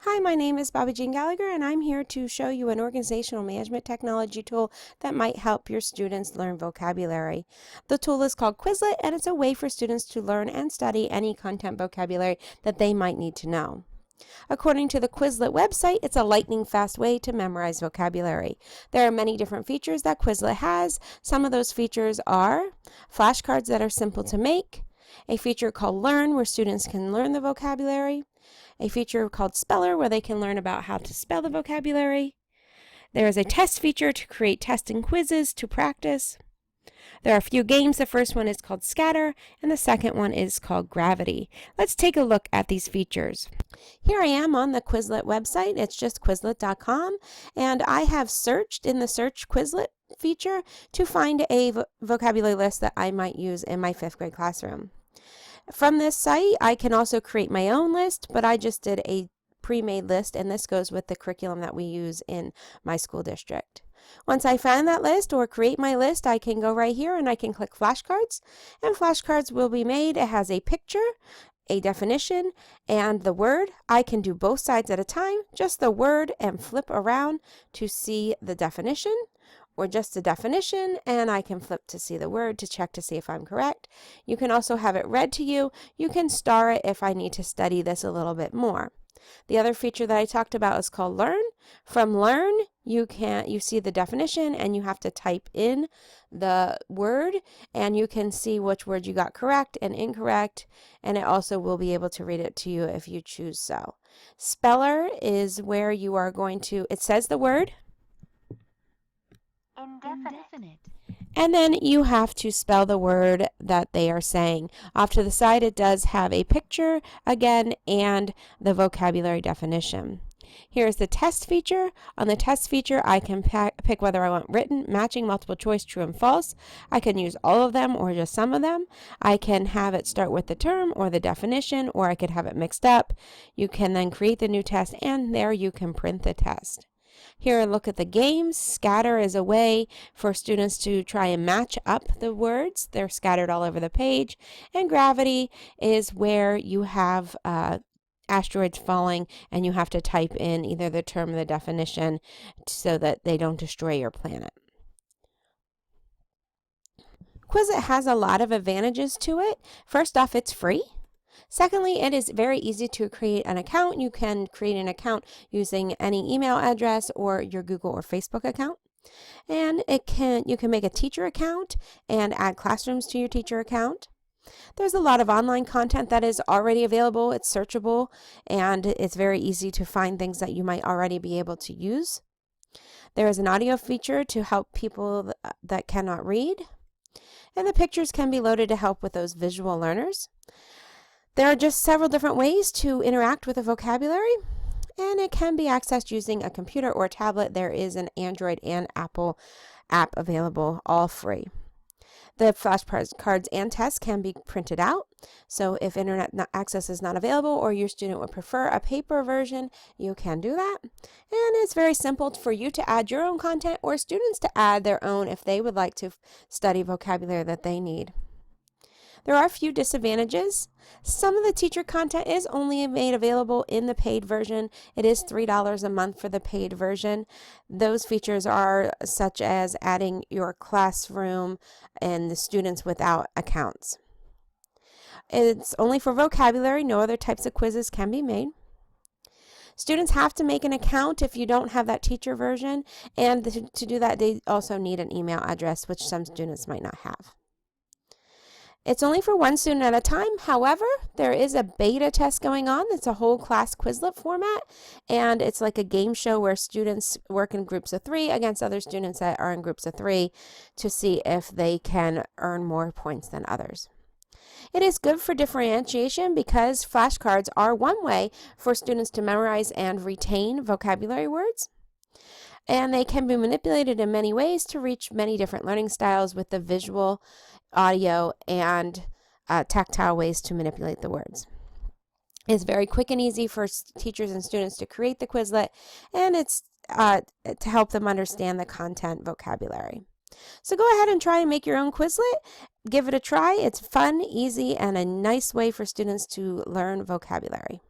Hi, my name is Bobby Jean Gallagher, and I'm here to show you an organizational management technology tool that might help your students learn vocabulary. The tool is called Quizlet, and it's a way for students to learn and study any content vocabulary that they might need to know. According to the Quizlet website, it's a lightning-fast way to memorize vocabulary. There are many different features that Quizlet has. Some of those features are flashcards that are simple to make, a feature called Learn, where students can learn the vocabulary, a feature called Speller, where they can learn about how to spell the vocabulary. There is a test feature to create tests and quizzes to practice. There are a few games. The first one is called Scatter, and the second one is called Gravity. Let's take a look at these features. Here I am on the Quizlet website. It's just Quizlet.com, and I have searched in the Search Quizlet feature to find a vocabulary list that I might use in my 5th grade classroom. From this site, I can also create my own list, but I just did a pre-made list, and this goes with the curriculum that we use in my school district. Once I find that list or create my list, I can go right here and I can click flashcards, and flashcards will be made. It has a picture, a definition, and the word. I can do both sides at a time, just the word and flip around to see the definition, or just the definition, and I can flip to see the word to check to see if I'm correct. You can also have it read to you. You can star it if I need to study this a little bit more. The other feature that I talked about is called Learn. From Learn, you see the definition, and you have to type in the word, and you can see which word you got correct and incorrect, and it also will be able to read it to you if you choose so. Speller is where you are going to, it says the word, Indefinite. and then you have to spell the word that they are saying. Off to the side, it does have a picture again and the vocabulary definition. Here's the test feature. On the test feature, I can pick whether I want written, matching, multiple choice, true and false. I can use all of them or just some of them. I can have it start with the term or the definition, or I could have it mixed up. You can then create the new test, and there you can print the test. Here, look at the games. Scatter is a way for students to try and match up the words. They're scattered all over the page. And Gravity is where you have asteroids falling, and you have to type in either the term or the definition so that they don't destroy your planet. Quizlet has a lot of advantages to it. First off, it's free. Secondly, it is very easy to create an account. You can create an account using any email address or your Google or Facebook account. And you can make a teacher account and add classrooms to your teacher account. There's a lot of online content that is already available. It's searchable, and it's very easy to find things that you might already be able to use. There is an audio feature to help people that cannot read. And the pictures can be loaded to help with those visual learners. There are just several different ways to interact with a vocabulary, and it can be accessed using a computer or a tablet. There is an Android and Apple app available, all free. The flashcards and tests can be printed out, so if internet access is not available or your student would prefer a paper version, you can do that. And it's very simple for you to add your own content or students to add their own if they would like to study vocabulary that they need. There are a few disadvantages. Some of the teacher content is only made available in the paid version. It is $3 a month for the paid version. Those features are such as adding your classroom and the students without accounts. It's only for vocabulary. No other types of quizzes can be made. Students have to make an account if you don't have that teacher version, and to do that, they also need an email address, which some students might not have. It's only for one student at a time. However, there is a beta test going on. It's a whole class Quizlet format, and it's like a game show where students work in groups of 3 against other students that are in groups of 3 to see if they can earn more points than others. It is good for differentiation because flashcards are one way for students to memorize and retain vocabulary words. And they can be manipulated in many ways to reach many different learning styles with the visual, audio, and tactile ways to manipulate the words. It's very quick and easy for teachers and students to create the Quizlet, and it's to help them understand the content vocabulary. So go ahead and try and make your own Quizlet. Give it a try. It's fun, easy, and a nice way for students to learn vocabulary.